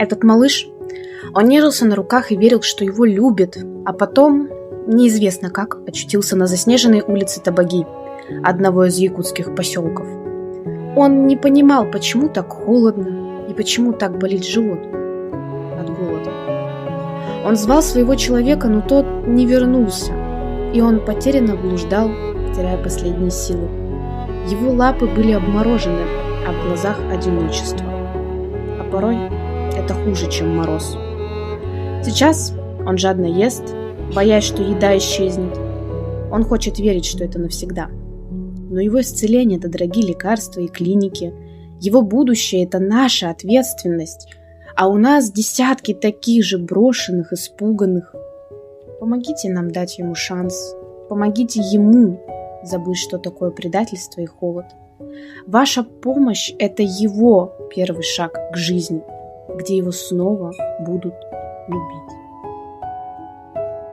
Этот малыш, он нежился на руках и верил, что его любят, а потом, неизвестно как, очутился на заснеженной улице Табаги, одного из якутских поселков. Он не понимал, почему так холодно и почему так болит живот от голода. Он звал своего человека, но тот не вернулся, и он потерянно блуждал, теряя последние силы. Его лапы были обморожены, а в глазах одиночество. А порой это хуже, чем мороз. Сейчас он жадно ест, боясь, что еда исчезнет. Он хочет верить, что это навсегда. Но его исцеление – это дорогие лекарства и клиники. Его будущее – это наша ответственность. А у нас десятки таких же брошенных, испуганных. Помогите нам дать ему шанс. Помогите ему забыть, что такое предательство и холод. Ваша помощь – это его первый шаг к жизни, где его снова будут любить.